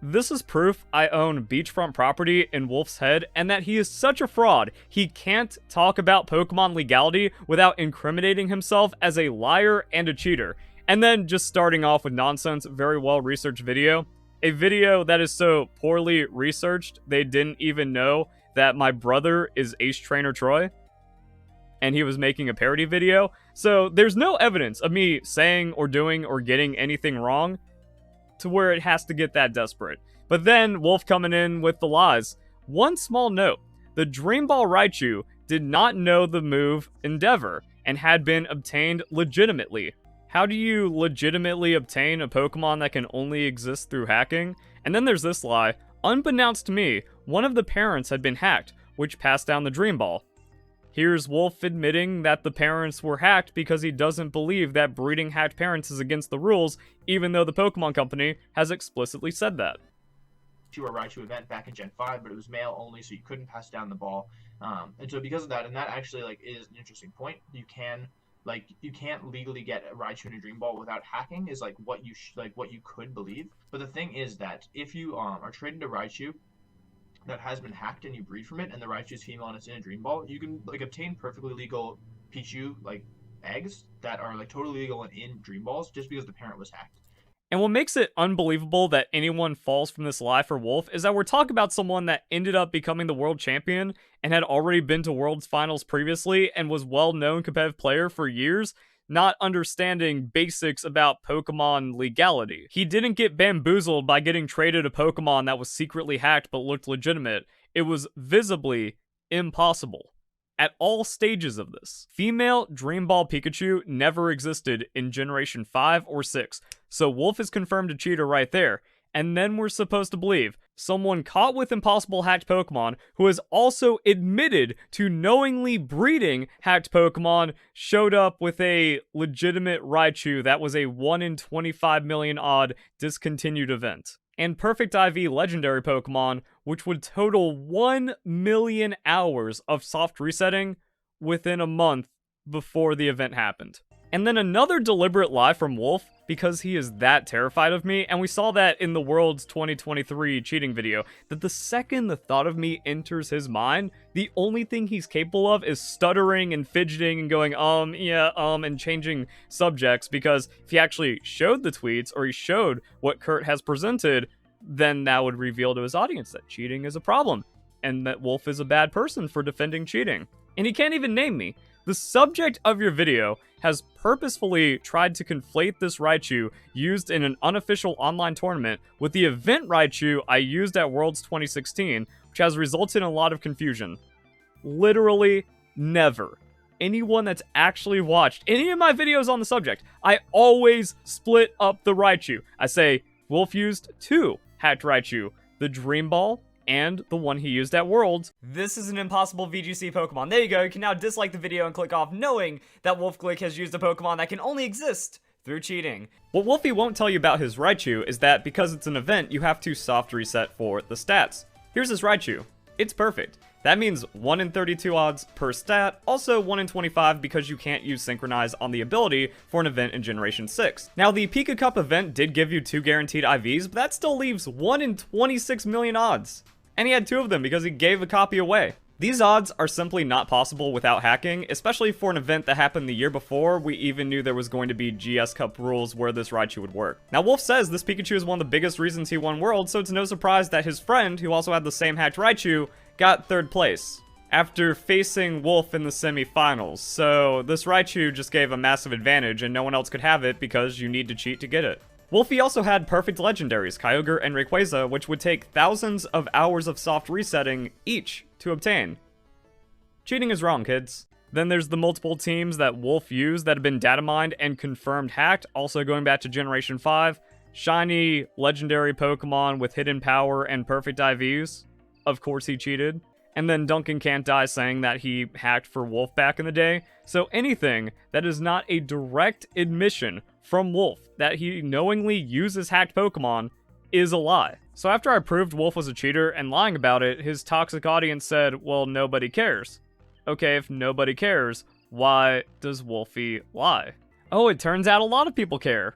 This is proof I own beachfront property in Wolfe's head and that he is such a fraud, he can't talk about Pokemon legality without incriminating himself as a liar and a cheater. And then just starting off with nonsense, very well researched video. A video that is so poorly researched, they didn't even know that my brother is Ace Trainer Troy. And he was making a parody video. So there's no evidence of me saying or doing or getting anything wrong to where it has to get that desperate. But then Wolfe coming in with the lies. One small note, the Dream Ball Raichu did not know the move Endeavor and had been obtained legitimately. How do you legitimately obtain a Pokemon that can only exist through hacking? And then there's this lie. Unbeknownst to me, one of the parents had been hacked, which passed down the Dream Ball. Here's Wolfe admitting that the parents were hacked because he doesn't believe that breeding hacked parents is against the rules, even though the Pokemon Company has explicitly said that. To a Raichu event back in Gen 5, but it was male only, so you couldn't pass down the ball. And so because of that, and that actually is an interesting point. You can't legally get a Raichu in a Dream Ball without hacking is what you could believe. But the thing is that if you are traded a Raichu that has been hacked and you breed from it, and the Raichu's female and it's in a Dream Ball, you can obtain perfectly legal Pichu eggs that are totally legal and in Dream Balls just because the parent was hacked. And what makes it unbelievable that anyone falls from this lie for Wolfe is that we're talking about someone that ended up becoming the world champion and had already been to Worlds Finals previously and was well-known competitive player for years, not understanding basics about Pokemon legality. He didn't get bamboozled by getting traded a Pokemon that was secretly hacked but looked legitimate. It was visibly impossible. At all stages of this. Female Dream Ball Pikachu never existed in Generation 5 or 6, so Wolfe is confirmed a cheater right there. And then we're supposed to believe someone caught with impossible hacked Pokemon who has also admitted to knowingly breeding hacked Pokemon showed up with a legitimate Raichu that was a 1 in 25 million odd discontinued event. And Perfect IV legendary Pokemon, which would total 1 million hours of soft resetting within a month before the event happened. And then another deliberate lie from Wolfe, because he is that terrified of me, and we saw that in the World's 2023 cheating video, that the second the thought of me enters his mind, the only thing he's capable of is stuttering and fidgeting and going, and changing subjects, because if he actually showed the tweets, or he showed what Kurt has presented, then that would reveal to his audience that cheating is a problem, and that Wolfe is a bad person for defending cheating. And he can't even name me. The subject of your video has purposefully tried to conflate this Raichu used in an unofficial online tournament with the event Raichu I used at Worlds 2016, which has resulted in a lot of confusion. Literally never. Anyone that's actually watched any of my videos on the subject, I always split up the Raichu. I say, Wolfe used 2 hacked Raichu, the Dream Ball and the one he used at Worlds. This is an impossible VGC Pokemon. There you go, you can now dislike the video and click off knowing that Wolfe Glick has used a Pokemon that can only exist through cheating. What Wolfie won't tell you about his Raichu is that because it's an event, you have to soft reset for the stats. Here's his Raichu. It's perfect. That means 1 in 32 odds per stat, also 1 in 25 because you can't use Synchronize on the ability for an event in Generation 6. Now, the Pika Cup event did give you 2 guaranteed IVs, but that still leaves 1 in 26 million odds. And he had 2 of them because he gave a copy away. These odds are simply not possible without hacking, especially for an event that happened the year before we even knew there was going to be GS Cup rules where this Raichu would work. Now, Wolfe says this Pikachu is one of the biggest reasons he won Worlds, so it's no surprise that his friend, who also had the same hacked Raichu, got 3rd place after facing Wolfe in the semifinals. So this Raichu just gave a massive advantage and no one else could have it because you need to cheat to get it. Wolfie also had perfect legendaries, Kyogre and Rayquaza, which would take thousands of hours of soft resetting each to obtain. Cheating is wrong, kids. Then there's the multiple teams that Wolfe used that have been data mined and confirmed hacked, also going back to Generation 5. Shiny, legendary Pokemon with hidden power and perfect IVs. Of course he cheated. And then Duncan Can't Die saying that he hacked for Wolfe back in the day. So anything that is not a direct admission from Wolfe that he knowingly uses hacked Pokemon is a lie. So after I proved Wolfe was a cheater and lying about it, his toxic audience said, well, nobody cares. Okay, if nobody cares, why does Wolfie lie? Oh, it turns out a lot of people care.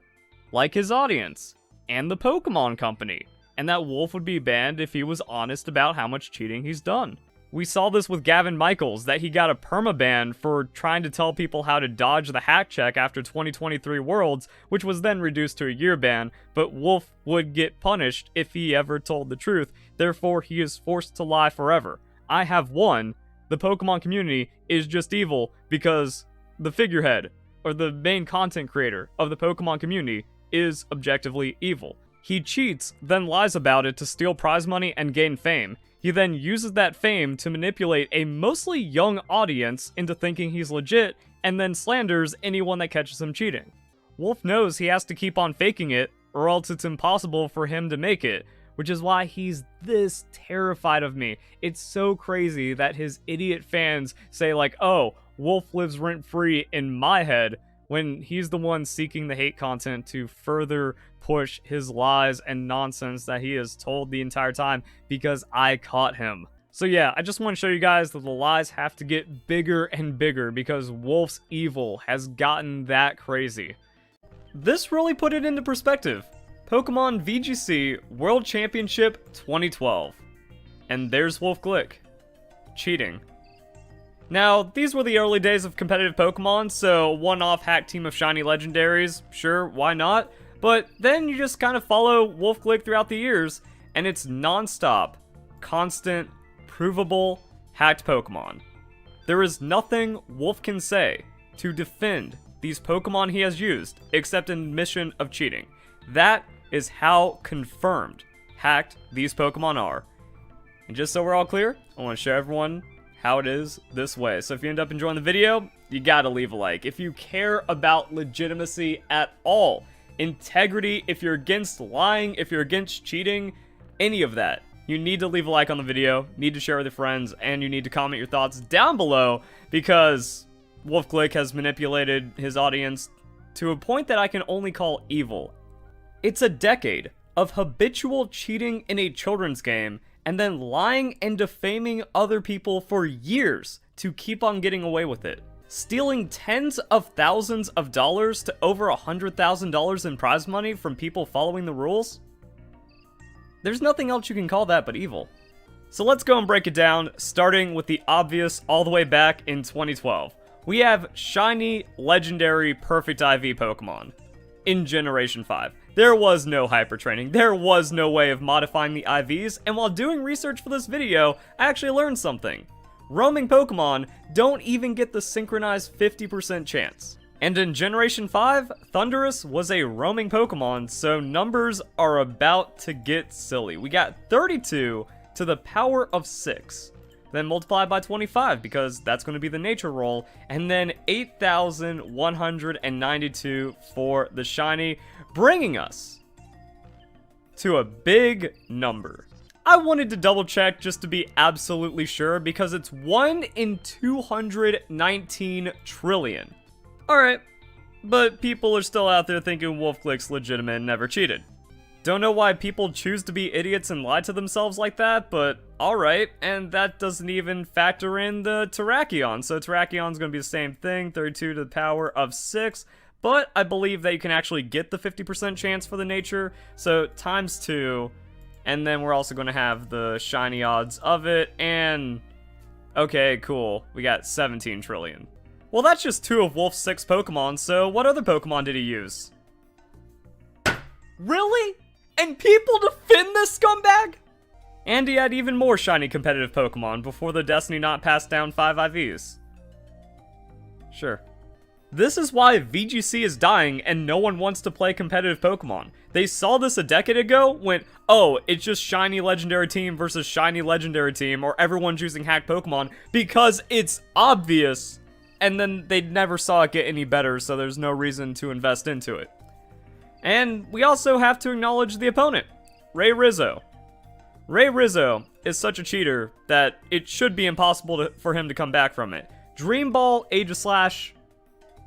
Like his audience, and the Pokemon Company, and that Wolfe would be banned if he was honest about how much cheating he's done. We saw this with Gavin Michaels, that he got a permaban for trying to tell people how to dodge the hack check after 2023 Worlds, which was then reduced to a year ban, but Wolfe would get punished if he ever told the truth, therefore he is forced to lie forever. I have won. The Pokemon community is just evil because the figurehead, or the main content creator of the Pokemon community, is objectively evil. He cheats, then lies about it to steal prize money and gain fame. He then uses that fame to manipulate a mostly young audience into thinking he's legit, and then slanders anyone that catches him cheating. Wolfe knows he has to keep on faking it, or else it's impossible for him to make it, which is why he's this terrified of me. It's so crazy that his idiot fans say like, oh, Wolfe lives rent-free in my head, when he's the one seeking the hate content to further push his lies and nonsense that he has told the entire time because I caught him. So yeah, I just want to show you guys that the lies have to get bigger and bigger because Wolfe's evil has gotten that crazy. This really put it into perspective. Pokemon VGC World Championship 2012. And there's Wolfe Glick. Cheating. Now, these were the early days of competitive Pokemon, so one-off hack team of shiny legendaries, sure, why not? But then you just kind of follow Wolfe Glick throughout the years, and it's non-stop, constant, provable, hacked Pokemon. There is nothing Wolfe can say to defend these Pokemon he has used, except an admission of cheating. That is how confirmed hacked these Pokemon are. And just so we're all clear, I want to show everyone how it is this way. So if you end up enjoying the video, you gotta leave a like. If you care about legitimacy at all, integrity, if you're against lying, if you're against cheating, any of that, you need to leave a like on the video, need to share with your friends, and you need to comment your thoughts down below because Wolfe Glick has manipulated his audience to a point that I can only call evil. It's a decade of habitual cheating in a children's game and then lying and defaming other people for years to keep on getting away with it. Stealing tens of thousands of dollars to over $100,000 in prize money from people following the rules? There's nothing else you can call that but evil. So let's go and break it down, starting with the obvious all the way back in 2012. We have shiny, legendary, perfect IV Pokemon in Generation 5. There was no hyper training, there was no way of modifying the IVs, and while doing research for this video, I actually learned something. Roaming Pokemon don't even get the synchronized 50% chance. And in Generation 5, Thundurus was a roaming Pokemon, so numbers are about to get silly. We got 32 to the power of 6. Then multiply by 25 because that's going to be the nature roll, and then 8,192 for the shiny, bringing us to a big number. I wanted to double check just to be absolutely sure because it's 1 in 219 trillion. Alright, but people are still out there thinking Wolfe Glick's legitimate and never cheated. Don't know why people choose to be idiots and lie to themselves like that, but alright, and that doesn't even factor in the Terrakion. So Terrakion's going to be the same thing, 32 to the power of 6, but I believe that you can actually get the 50% chance for the nature, so times 2, and then we're also going to have the shiny odds of it, and okay, cool, we got 17 trillion. Well, that's just 2 of Wolfe's 6 Pokemon, so what other Pokemon did he use? Really? And people defend this scumbag? And he had even more shiny competitive Pokemon before the Destiny not passed down 5 IVs. Sure. This is why VGC is dying and no one wants to play competitive Pokemon. They saw this a decade ago, went, oh, it's just shiny legendary team versus shiny legendary team, or everyone's using hacked Pokemon because it's obvious, and then they never saw it get any better, so there's no reason to invest into it. And we also have to acknowledge the opponent, Ray Rizzo. Ray Rizzo is such a cheater that it should be impossible for him to come back from it. Dream Ball, Age of Slash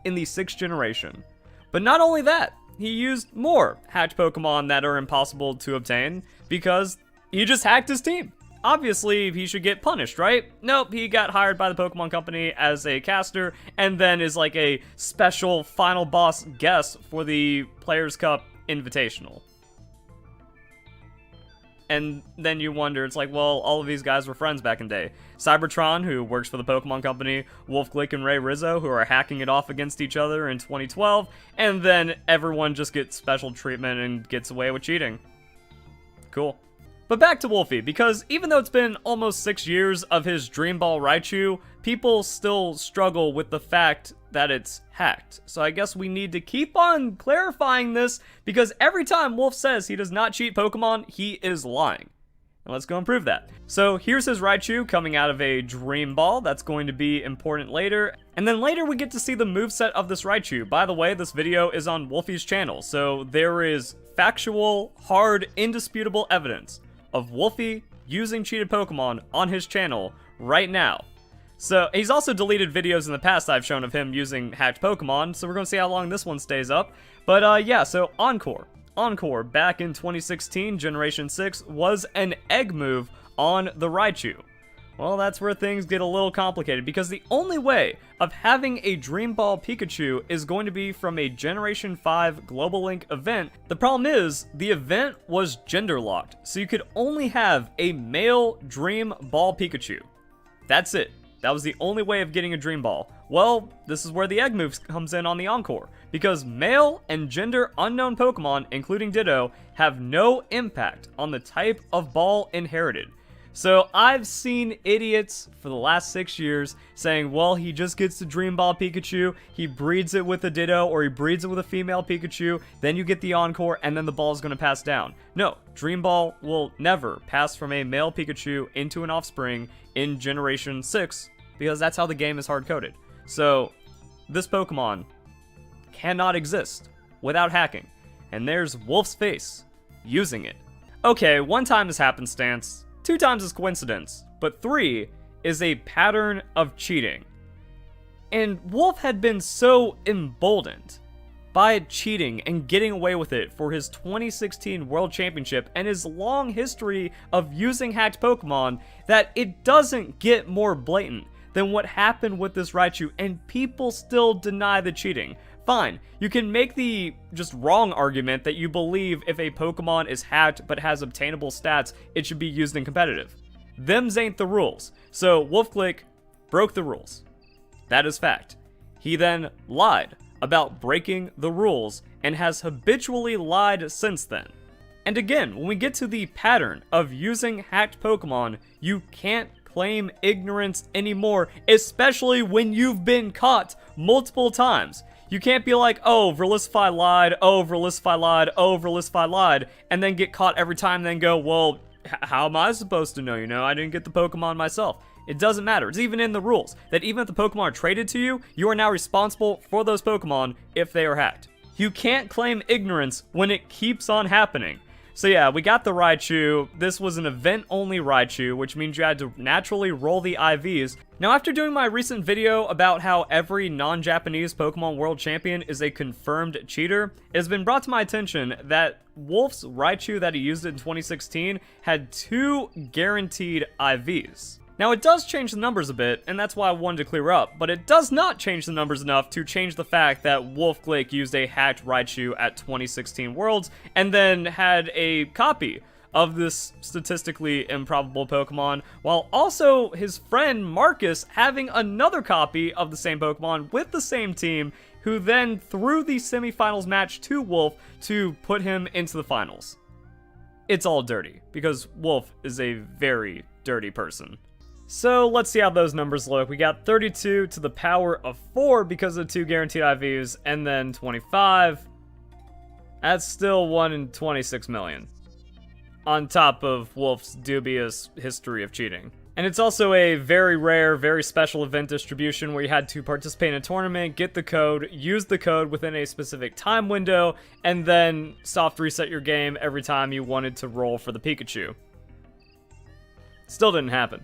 in the 6th generation. But not only that, he used more hacked Pokemon that are impossible to obtain because he just hacked his team. Obviously, he should get punished, right? Nope, he got hired by the Pokemon Company as a caster, and then is like a special final boss guest for the Players' Cup Invitational. and then you wonder, it's like, well, all of these guys were friends back in the day. Cybertron, who works for the Pokemon Company, Wolfe Glick and Ray Rizzo, who are hacking it off against each other in 2012, and then everyone just gets special treatment and gets away with cheating. Cool. But back to Wolfie, because even though it's been almost 6 years of his Dream Ball Raichu, people still struggle with the fact that it's hacked. So I guess we need to keep on clarifying this, because every time Wolfe says he does not cheat Pokemon, he is lying. And let's go and prove that. So here's his Raichu coming out of a Dream Ball. That's going to be important later. And then later we get to see the moveset of this Raichu. By the way, this video is on Wolfie's channel, so there is factual, hard, indisputable evidence of Wolfie using cheated Pokemon on his channel right now. So he's also deleted videos in the past I've shown of him using hacked Pokemon, so we're going to see how long this one stays up. But yeah, so Encore. Encore, back in 2016, Generation 6, was an egg move on the Raichu. Well, that's where things get a little complicated, because the only way of having a Dream Ball Pikachu is going to be from a Generation 5 Global Link event. The problem is, the event was gender locked, so you could only have a male Dream Ball Pikachu. That's it. That was the only way of getting a Dream Ball. Well, this is where the egg move comes in on the Encore, because male and gender unknown Pokemon, including Ditto, have no impact on the type of ball inherited. So I've seen idiots for the last 6 years saying, well, he just gets the Dream Ball Pikachu, he breeds it with a Ditto, or he breeds it with a female Pikachu, then you get the Encore, and then the ball is going to pass down. No, Dream Ball will never pass from a male Pikachu into an offspring in Generation 6, because that's how the game is hard-coded. So, this Pokemon cannot exist without hacking, and there's Wolfe's face using it. Okay, 1 time is happenstance, 2 times is coincidence, but 3 is a pattern of cheating. And Wolfe had been so emboldened by cheating and getting away with it for his 2016 World Championship and his long history of using hacked Pokemon that it doesn't get more blatant than what happened with this Raichu, and people still deny the cheating. Fine, you can make the just wrong argument that you believe if a Pokemon is hacked but has obtainable stats, it should be used in competitive. Them's ain't the rules. So Wolfe Glick broke the rules. That is fact. He then lied about breaking the rules and has habitually lied since then. And again, when we get to the pattern of using hacked Pokemon, you can't claim ignorance anymore, especially when you've been caught multiple times. You can't be like, oh, Verlisify lied, oh, Verlisify lied, oh, Verlisify lied, and then get caught every time and then go, well, how am I supposed to know? You know, I didn't get the Pokemon myself. It doesn't matter. It's even in the rules that even if the Pokemon are traded to you, you are now responsible for those Pokemon if they are hacked. You can't claim ignorance when it keeps on happening. So yeah, we got the Raichu. This was an event-only Raichu, which means you had to naturally roll the IVs. Now, after doing my recent video about how every non-Japanese Pokemon World Champion is a confirmed cheater, it has been brought to my attention that Wolfe's Raichu that he used in 2016 had 2 guaranteed IVs. Now, it does change the numbers a bit, and that's why I wanted to clear up, but it does not change the numbers enough to change the fact that Wolfe Glick used a hacked Raichu at 2016 Worlds, and then had a copy of this statistically improbable Pokemon, while also his friend Marcus having another copy of the same Pokemon with the same team, who then threw the semifinals match to Wolfe to put him into the finals. It's all dirty, because Wolfe is a very dirty person. So let's see how those numbers look. We got 32 to the power of 4 because of 2 guaranteed IVs, and then 25. That's still 1 in 26 million. On top of Wolfe's dubious history of cheating. And it's also a very rare, very special event distribution where you had to participate in a tournament, get the code, use the code within a specific time window, and then soft reset your game every time you wanted to roll for the Pikachu. Still didn't happen.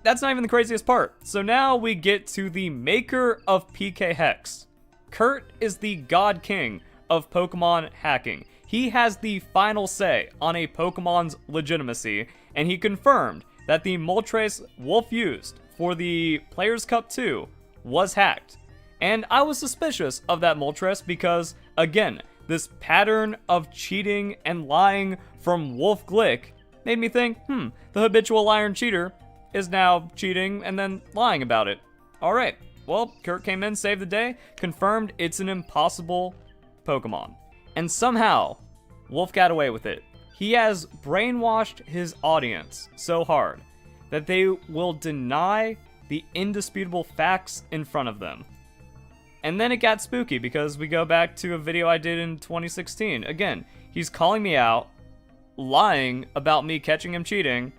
That's not even the craziest part. So now we get to the maker of PK Hex. Kurt is the god king of Pokemon hacking. He has the final say on a Pokemon's legitimacy, and he confirmed that the Moltres Wolfe used for the Players' Cup 2 was hacked. And I was suspicious of that Moltres because, again, this pattern of cheating and lying from Wolfe Glick made me think, the habitual liar and cheater is now cheating and then lying about it. Alright, well, Kurt came in, saved the day, confirmed it's an impossible Pokemon. And somehow, Wolfe got away with it. He has brainwashed his audience so hard that they will deny the indisputable facts in front of them. And then it got spooky because we go back to a video I did in 2016. Again, he's calling me out, lying about me catching him cheating,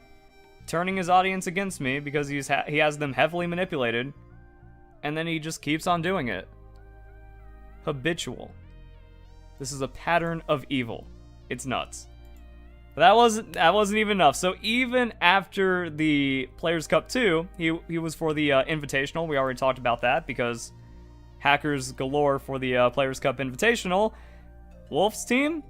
turning his audience against me because he has them heavily manipulated, and then he just keeps on doing it. Habitual. This is a pattern of evil. It's nuts. But that wasn't even enough. So even after the Players Cup 2, he was for the Invitational. We already talked about that because hackers galore for the Players Cup Invitational. Wolfe's team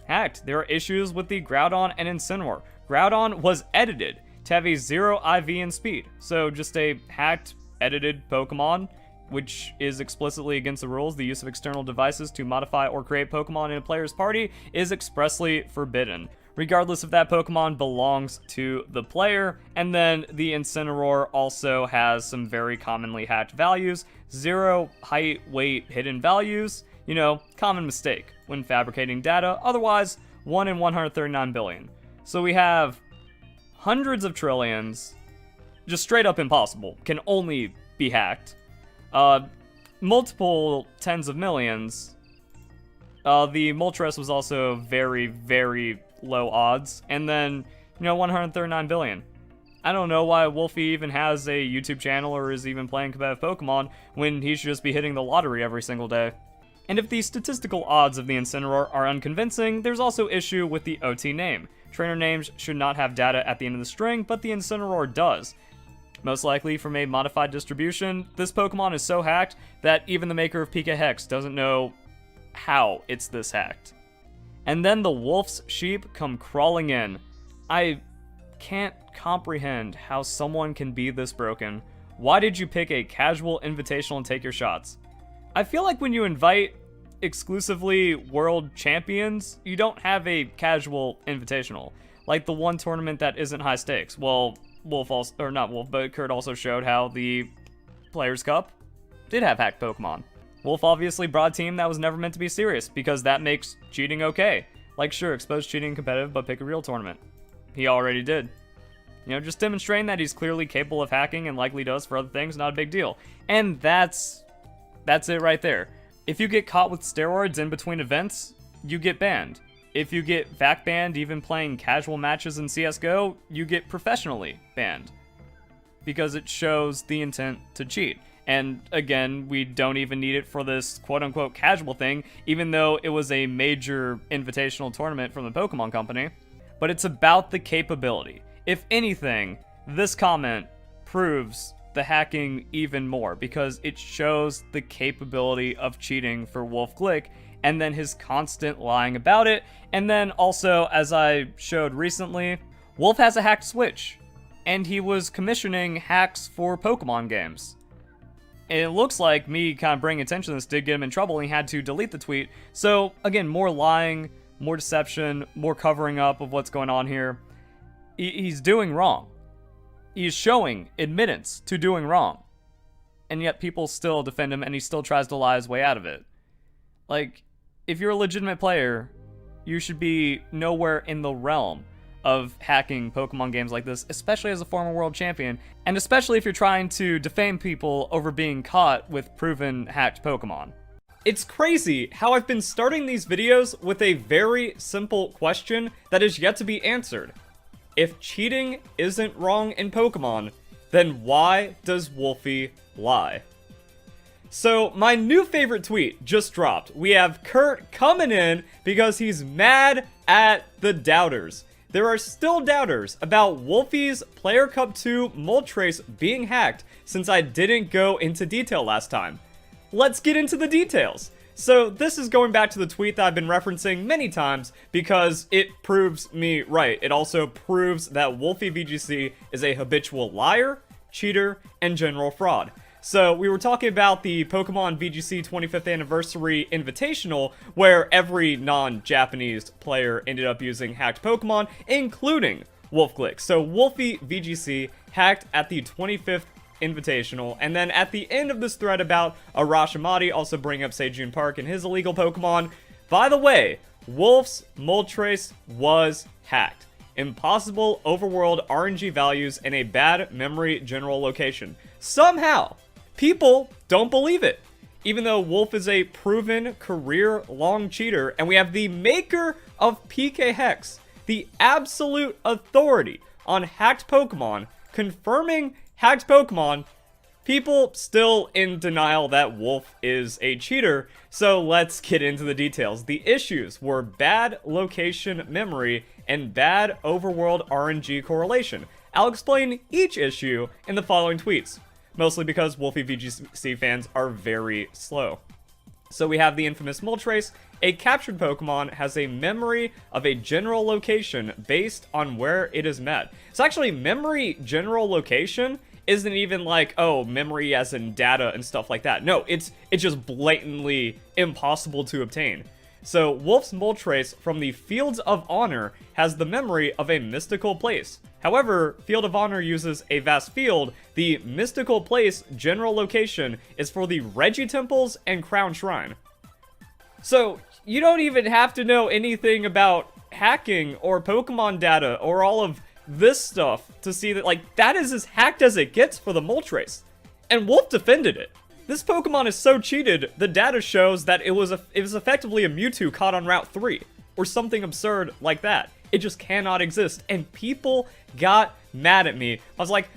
hacked. There are issues with the Groudon and Incineroar. Groudon was edited to have a 0 IV in speed. So just a hacked, edited Pokemon, which is explicitly against the rules. The use of external devices to modify or create Pokemon in a player's party is expressly forbidden, regardless if that Pokemon belongs to the player. And then the Incineroar also has some very commonly hacked values. 0 height, weight, hidden values. You know, common mistake when fabricating data. Otherwise, 1 in 139 billion. So we have hundreds of trillions, just straight up impossible, can only be hacked. Multiple tens of millions. The Moltres was also very, very low odds. And then, 139 billion. I don't know why Wolfe even has a YouTube channel or is even playing competitive Pokemon when he should just be hitting the lottery every single day. And if the statistical odds of the Incineroar are unconvincing, there's also issue with the OT name. Trainer names should not have data at the end of the string, but the Incineroar does. Most likely from a modified distribution, this Pokemon is so hacked that even the maker of Pika Hex doesn't know how it's this hacked. And then the Wolfe's sheep come crawling in. I can't comprehend how someone can be this broken. Why did you pick a casual invitational and take your shots? I feel like when you invite exclusively world champions, you don't have a casual invitational. Like the one tournament that isn't high stakes. Well, Wolfe also, or not Wolfe, but Kurt also showed how the Players Cup did have hacked Pokemon. Wolfe obviously brought a team that was never meant to be serious, because that makes cheating okay. Like, sure, expose cheating in competitive, but pick a real tournament. He already did. Just demonstrating that he's clearly capable of hacking and likely does for other things, not a big deal. And that's it right there. If you get caught with steroids in between events, you get banned. If you get VAC banned even playing casual matches in CSGO, you get professionally banned. Because it shows the intent to cheat. And again, we don't even need it for this quote-unquote casual thing, even though it was a major invitational tournament from the Pokemon Company. But it's about the capability. If anything, this comment proves the hacking even more, because it shows the capability of cheating for Wolfe Glick, and then his constant lying about it. And then also, as I showed recently, Wolfe has a hacked Switch, and he was commissioning hacks for Pokemon games. And it looks like me kind of bringing attention to this did get him in trouble, and he had to delete the tweet. So again, more lying, more deception, more covering up of what's going on here. He's doing wrong. He's showing admittance to doing wrong. And yet people still defend him, and he still tries to lie his way out of it. Like, if you're a legitimate player, you should be nowhere in the realm of hacking Pokemon games like this, especially as a former world champion, and especially if you're trying to defame people over being caught with proven hacked Pokemon. It's crazy how I've been starting these videos with a very simple question that is yet to be answered. If cheating isn't wrong in Pokemon, then why does Wolfe lie? So, my new favorite tweet just dropped. We have Kurt coming in because he's mad at the doubters. There are still doubters about Wolfe's Player Cup 2 Moltres being hacked since I didn't go into detail last time. Let's get into the details. So this is going back to the tweet that I've been referencing many times because it proves me right. It also proves that Wolfeyvgc is a habitual liar, cheater, and general fraud. So we were talking about the Pokemon VGC 25th Anniversary Invitational, where every non-Japanese player ended up using hacked Pokemon, including Wolfe Glick. So Wolfeyvgc hacked at the 25th Invitational, and then at the end of this thread about Arashimati also bringing up Sejun Park and his illegal Pokemon. By the way, Wolfe's Moltres was hacked. Impossible overworld RNG values and a bad memory general location. Somehow, people don't believe it. Even though Wolfe is a proven career-long cheater, and we have the maker of PKHex, the absolute authority on hacked Pokemon, confirming hacked Pokemon, people still in denial that Wolfe is a cheater, so let's get into the details. The issues were bad location memory and bad overworld RNG correlation. I'll explain each issue in the following tweets, mostly because Wolfeyvgc fans are very slow. So we have the infamous Moltres. A captured Pokemon has a memory of a general location based on where it is met. So actually, memory general location isn't even like, oh, memory as in data and stuff like that. No, it's just blatantly impossible to obtain. So Wolfe's Moltres from the Fields of Honor has the memory of a mystical place. However, Field of Honor uses a vast field. The mystical place general location is for the Reggie Temples and Crown Shrine. So you don't even have to know anything about hacking or Pokemon data or all of this stuff to see that, like, that is as hacked as it gets for the Moltres. And Wolfe defended it. This Pokemon is so cheated, the data shows that it was effectively a Mewtwo caught on Route 3, or something absurd like that. It just cannot exist, and people got mad at me. I was like,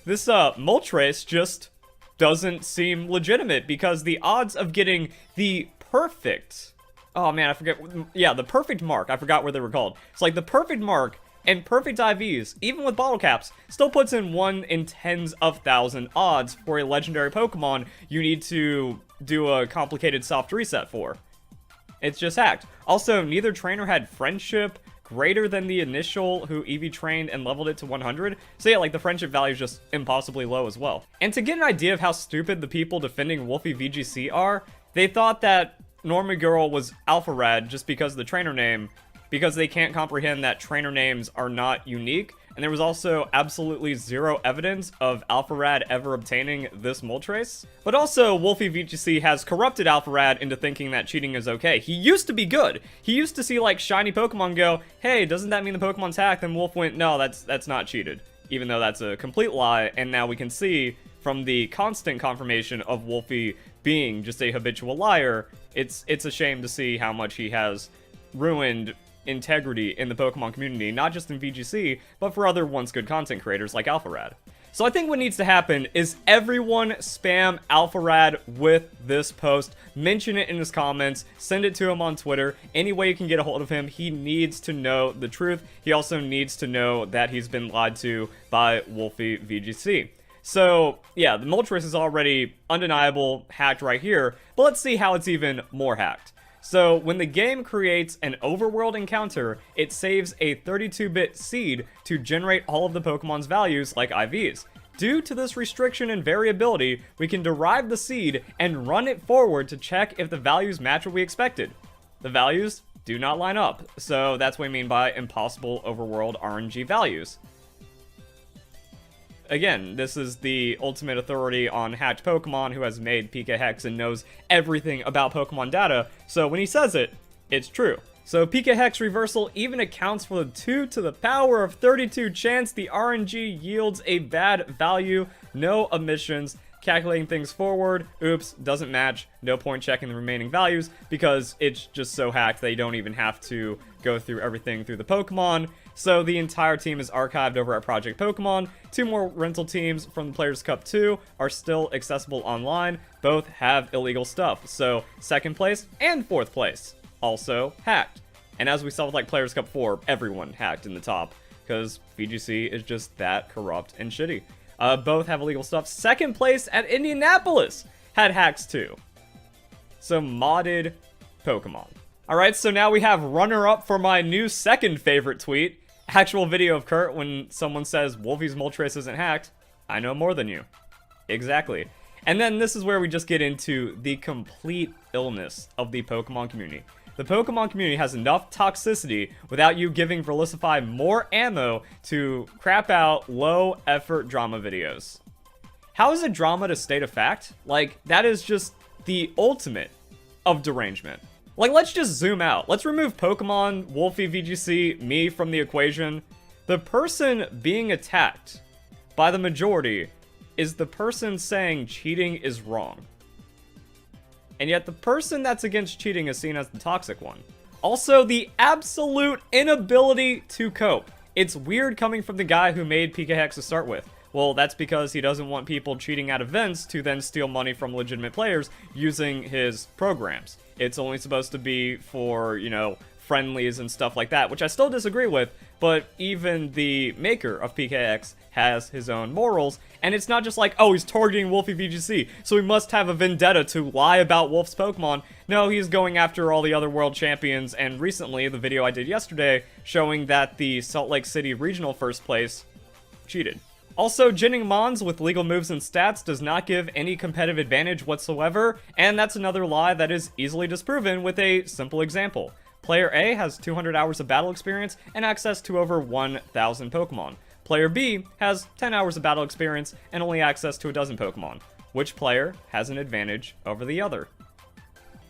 this Moltres just doesn't seem legitimate, because the odds of getting the perfect, oh man, I forget, yeah, the perfect mark, I forgot what they were called. It's like the perfect mark and perfect IVs, even with bottle caps, still puts in 1 in tens of thousand odds for a legendary Pokemon you need to do a complicated soft reset for. It's just hacked. Also, neither trainer had friendship greater than the initial who EV trained and leveled it to 100. So yeah, like the friendship value is just impossibly low as well. And to get an idea of how stupid the people defending Wolfeyvgc are, they thought that Normagirl was Alpha Rad just because of the trainer name, because they can't comprehend that trainer names are not unique, and there was also absolutely zero evidence of Alpharad ever obtaining this Moltres. But also, Wolfeyvgc has corrupted Alpharad into thinking that cheating is okay. He used to be good. He used to see, like, shiny Pokemon go, hey, doesn't that mean the Pokemon's hacked? And Wolfe went, no, that's not cheated. Even though that's a complete lie, and now we can see from the constant confirmation of Wolfey being just a habitual liar, it's a shame to see how much he has ruined integrity in the Pokemon community, not just in VGC, but for other once good content creators like Alpharad. So I think what needs to happen is everyone spam Alpharad with this post, mention it in his comments, send it to him on Twitter, any way you can get a hold of him. He needs to know the truth. He also needs to know that he's been lied to by Wolfeyvgc. So yeah, the Moltres is already undeniable, hacked right here, but let's see how it's even more hacked. So when the game creates an overworld encounter, it saves a 32-bit seed to generate all of the Pokemon's values like IVs. Due to this restriction and variability, we can derive the seed and run it forward to check if the values match what we expected. The values do not line up, so that's what we mean by impossible overworld RNG values. Again, this is the ultimate authority on hacked Pokemon who has made PKHex and knows everything about Pokemon data, so when he says it, it's true. So PKHex reversal even accounts for the 2 to the power of 32 chance the RNG yields a bad value, no omissions, calculating things forward, oops, doesn't match, no point checking the remaining values because it's just so hacked they don't even have to go through everything through the Pokemon. So the entire team is archived over at Project Pokemon. 2 more rental teams from the Players Cup 2 are still accessible online. Both have illegal stuff. So 2nd place and 4th place also hacked. And as we saw with like Players Cup 4, everyone hacked in the top because VGC is just that corrupt and shitty. Both have illegal stuff. 2nd place at Indianapolis had hacks too. So modded Pokemon. Alright, so now we have runner-up for my new 2nd favorite tweet. Actual video of Kurt when someone says Wolfey's Moltres isn't hacked. I know more than you. Exactly. And then this is where we just get into the complete illness of the Pokemon community. the Pokemon community has enough toxicity without you giving Verlisify more ammo to crap out low-effort drama videos. How is it drama to state a fact? Like, that is just the ultimate of derangement. Like, let's just zoom out. Let's remove Pokemon, Wolfeyvgc, me from the equation. The person being attacked by the majority is the person saying cheating is wrong. And yet the person that's against cheating is seen as the toxic one. Also, the absolute inability to cope. It's weird coming from the guy who made PKX to start with. Well, that's because he doesn't want people cheating at events to then steal money from legitimate players using his programs. It's only supposed to be for, you know, friendlies and stuff like that, which I still disagree with, but even the maker of PKX has his own morals, and it's not just like, oh, he's targeting Wolfeyvgc, so he must have a vendetta to lie about Wolf's Pokemon. No, he's going after all the other world champions, and recently, the video I did yesterday, showing that the Salt Lake City regional first place cheated. Also, ginning Mons with legal moves and stats does not give any competitive advantage whatsoever, and that's another lie that is easily disproven with a simple example. Player A has 200 hours of battle experience and access to over 1,000 Pokemon. Player B has 10 hours of battle experience and only access to a dozen Pokemon. Which player has an advantage over the other?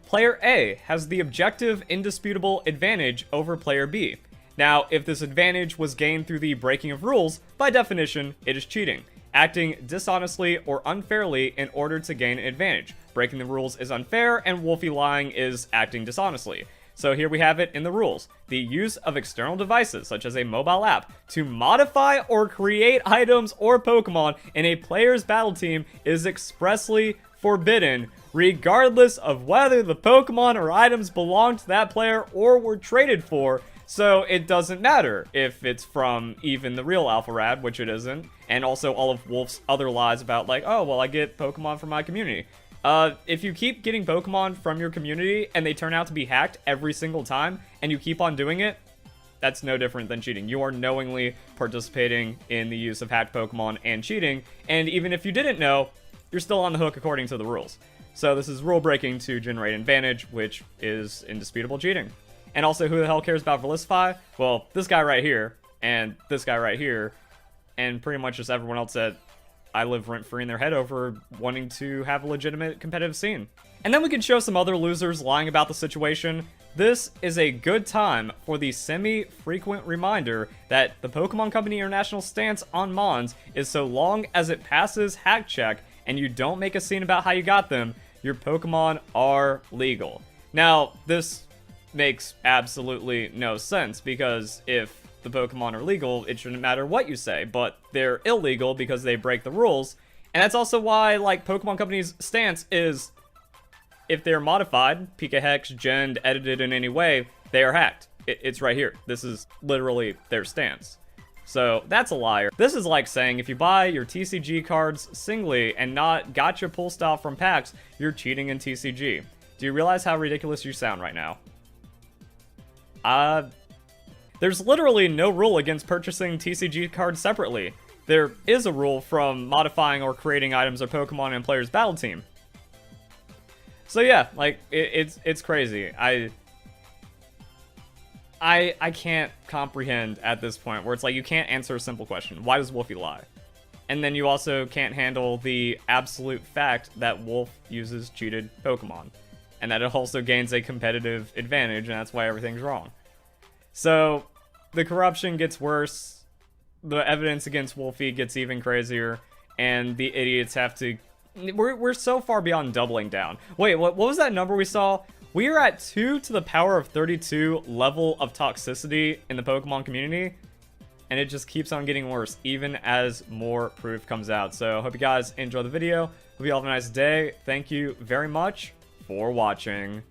Player A has the objective, indisputable advantage over Player B. Now, if this advantage was gained through the breaking of rules, by definition, it is cheating. Acting dishonestly or unfairly in order to gain an advantage. Breaking the rules is unfair, and Wolfey lying is acting dishonestly. So here we have it in the rules. The use of external devices, such as a mobile app, to modify or create items or Pokemon in a player's battle team is expressly forbidden, regardless of whether the Pokemon or items belong to that player or were traded for. So it doesn't matter if it's from even the real Alpharad, which it isn't, and also all of Wolf's other lies about like, oh, well, I get Pokemon from my community. If you keep getting Pokemon from your community and they turn out to be hacked every single time, and you keep on doing it, that's no different than cheating. You are knowingly participating in the use of hacked Pokemon and cheating, and even if you didn't know, you're still on the hook according to the rules. So this is rule breaking to generate advantage, which is indisputable cheating. And also, who the hell cares about Verlisify? Well, this guy right here, and this guy right here, and pretty much just everyone else that I live rent-free in their head over wanting to have a legitimate competitive scene. And then we can show some other losers lying about the situation. This is a good time for the semi-frequent reminder that the Pokemon Company International stance on Mons is so long as it passes hack check and you don't make a scene about how you got them, your Pokemon are legal. Now, this makes absolutely no sense, because if the Pokemon are legal, it shouldn't matter what you say, but they're illegal because they break the rules. And that's also why, like, Pokemon Company's stance is, if they're modified, PKX, genned, edited in any way, they are hacked. It's right here. This is literally their stance. So that's a liar. This is like saying if you buy your TCG cards singly and not gacha pull style from packs, you're cheating in TCG. Do you realize how ridiculous you sound right now? There's literally no rule against purchasing TCG cards separately. There is a rule from modifying or creating items or Pokemon in a player's battle team. So yeah, like, it's crazy. I can't comprehend at this point where it's like you can't answer a simple question. Why does Wolfey lie? And then you also can't handle the absolute fact that Wolf uses cheated Pokemon. And that it also gains a competitive advantage, and that's why everything's wrong. So, the corruption gets worse, the evidence against Wolfey gets even crazier, and the idiots have to... We're so far beyond doubling down. Wait, what was that number we saw? We are at 2 to the power of 32 level of toxicity in the Pokemon community, and it just keeps on getting worse, even as more proof comes out. So, hope you guys enjoy the video. Hope you all have a nice day. Thank you very much for watching.